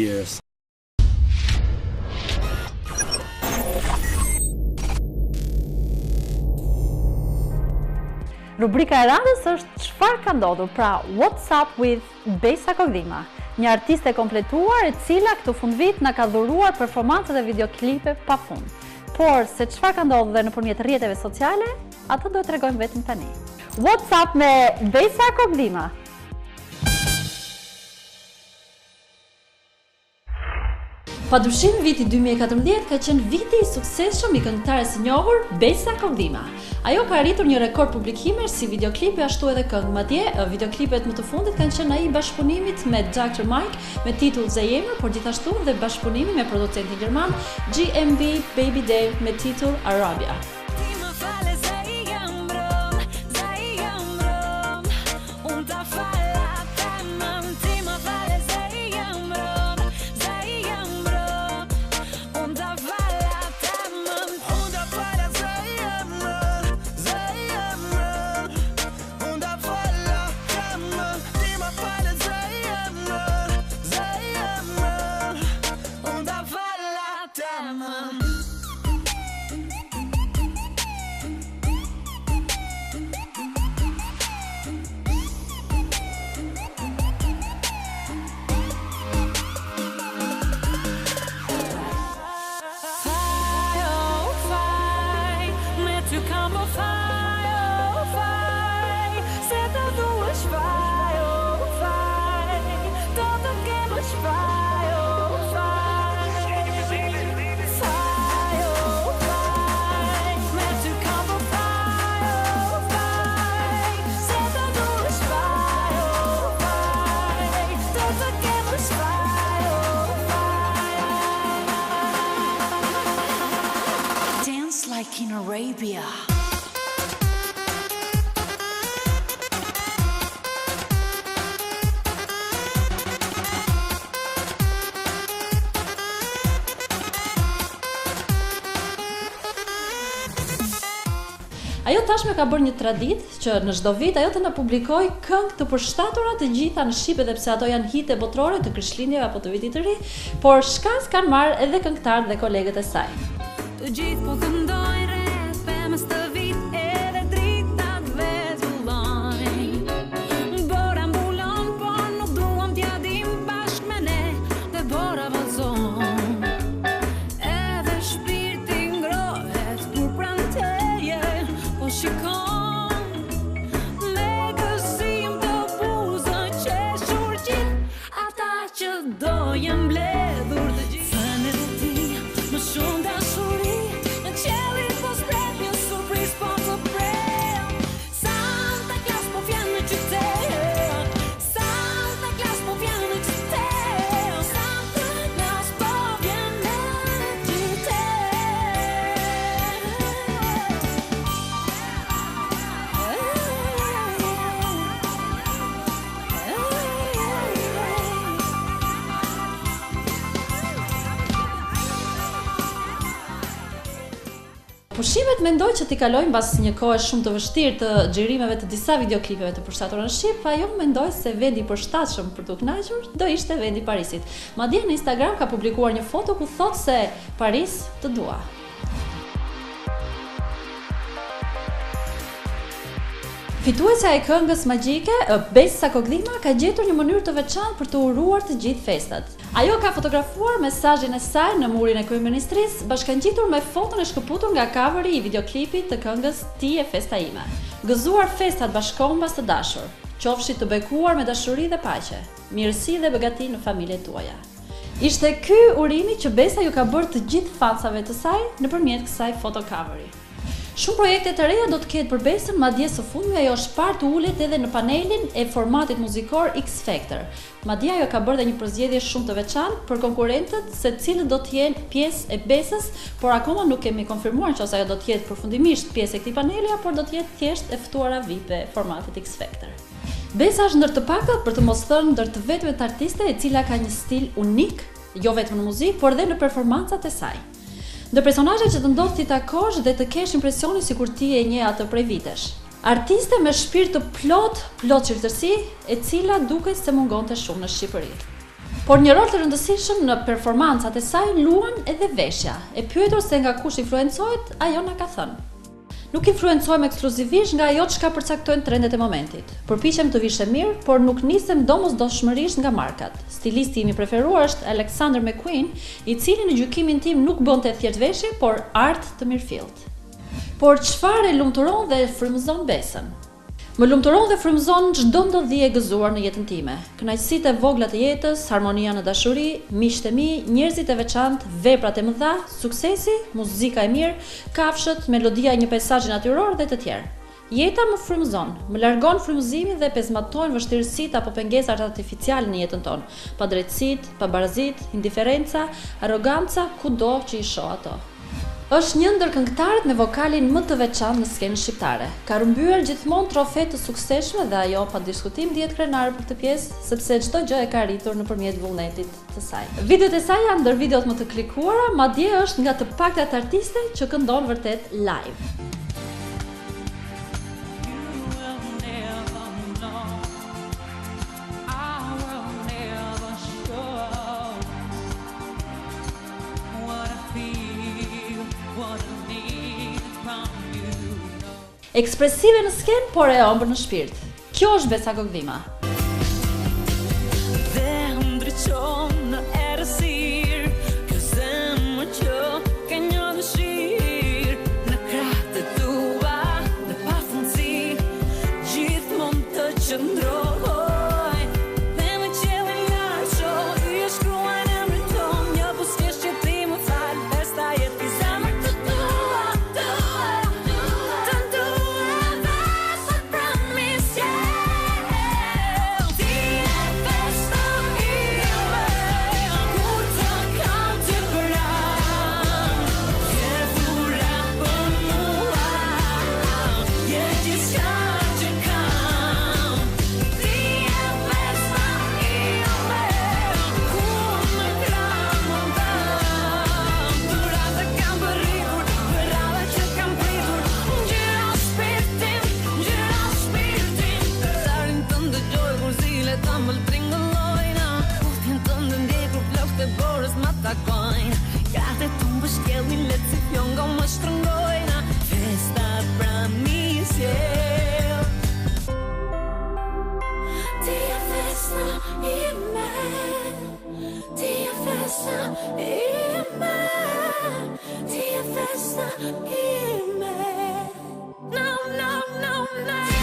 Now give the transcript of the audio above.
Yes. Rubrika e radhës është çfarë ka ndodhur, pra What's Up with Besa Kogdima, një artiste e kompletuar e cila këto fundvit na ka dhuruar performanca dhe videoklipe pafund. Por se çfarë ka ndodhur dhe nëpërmjet rrjeteve sociale, atë do të tregojmë vetëm tani. What's Up me Besa Kogdima. Padyshim viti 2014 ka qenë viti i suksesshëm i këngëtares së njohur Besa Kogdima. Ajo ka arritur një rekord publikimesh si videoklipe ashtu edhe këngë. Madje videoklipet më të fundit kanë qenë ai i bashkëpunimit me Dr. Mike me titull Zemër, por gjithashtu dhe bashkëpunimi me producentin gjerman GMB Baby Dave me titull Arabia. Like in Arabia. Ajo tashme ka bërë një traditë që në çdo vit ajo të na publikoj këngë të përshtatura të gjitha në shqip, edhe pse ato janë hite botërore të Krishtlindjeve apo të vitit të ri, por shkans kanë marrë edhe këngëtarët dhe kolegët e saj. Të gjithë po këndojnë rreth femës të vit edhe dritat vetullojnë. Bora mbulon, por nuk duam t'ja dim bashkë me ne dhe bora vazon. Edhe shpirti ngrohet kur pranë teje po shikon. Me gëzim të buzë qeshur gjithë ata që dojen mbledhur të gjithë. Fënet e ti më shumë dashuri. Pushimet mendoj që t'i kalojnë mbas një kohe shumë të vështirë të xhirimeve të disa videoklipeve të përshtatura në shqip, ajo mendoj se vendi i përshtatshëm për t'u kënaqur do ishte vendi i Parisit. Madje në Instagram ka publikuar një foto ku thotë se Paris të dua. Fituesja e këngës magjike, Besa Kogdima, ka gjetur një mënyrë të veçantë për të uruar të gjithë festat. Ajo ka fotografuar mesazhin e saj në murin e kryeministrisë, bashkangjitur me foton e shkëputur nga coveri i videoklipit të këngës Ti je festa ime. Gëzuar festat bashkombas të dashur, qofshi të bekuar me dashuri dhe paqe, mirësi dhe begati në familjet tuaja. Ishte ky urimi që Besa ju ka bërë të gjithë fansave të saj nëpërmjet kësaj fotocoveri. Shumë projekte të reja do të ketë për Besën, madje së fundmi ajo është parë të ulet edhe në panelin e formatit muzikor X Factor. Madje ajo ka bërë dhe një përzgjedhje shumë të veçantë për konkurrentët se cilët do të jenë pjesë e Besës, por akoma nuk kemi konfirmuar nëse ajo do të jetë përfundimisht pjesë e këtij paneli apo do të jetë thjesht e ftuara VIP e formatit X Factor. Besa është ndër të pakët, për të mos thënë ndër të vetmet artiste e cila ka një stil unik, jo vetëm në muzikë, por edhe në performancat e saj. Ndë personazhe që të ndodh t'i takosh dhe të kesh impresionin sikur ti e njeh atë prej vitesh. Artiste me shpirt të plot çelësi, e cila duket se mungonte shumë në Shqipëri. Por një rol të rëndësishëm në performancat e saj luan edhe veshja. E pyetur se nga kush influencohet, ajo na ka thënë: "Nuk influencojmë ekskluzivisht nga ajo çka përcaktojnë trendet e momentit. Përpiqem të vishe mirë, por nuk nisem domosdoshmërisht nga markat. Stilisti im i preferuar është Alexander McQueen, i cili në gjykimin tim nuk bënte thjesht veshje, por art të mirëfillt." Por çfarë e lumturon dhe frymëzon Besën? Më lumturon dhe frymëzon çdo ndodhi e gëzuar në jetën time. Kënaqësitë e vogla të jetës, harmonia në dashuri, miqtë e mi, njerëzit e veçantë, veprat e mëdha, suksesi, muzika e mirë, kafshët, melodia e një peizazhi natyror dhe të tjerë. Jeta më frymëzon, më largon frymëzimin dhe pezmatojnë vështirësitë apo pengesat artificiale në jetën tonë, padrejtësitë, pabarazitë, indiferenca, arroganca, kudo që i shoh ato. Është një ndër këngëtarët me vokalin më të veçantë në skenën shqiptare. Ka rrëmbyer gjithmonë trofe të suksesshme dhe ajo pa diskutim dihet krenare për këtë pjesë, sepse çdo gjë e ka arritur nëpërmjet vullnetit të saj. Videot e saj janë ndër videot më të klikuara, madje është nga të paktat artiste që këndon vërtet live. Ekspresive në skenë, por e ëmbël në shpirt. Kjo është Besa Kokdhima. Dhe ndryqon në erësir, kjo zemër që ka një dëshirë, në kratë e tua, në pafundësi, gjithmonë të qëndroj, dhe në qelin larqo, i shkruaj në mriton, një puskesh që ti më falë, besta jetë i zemër të tua, No, no, no, no.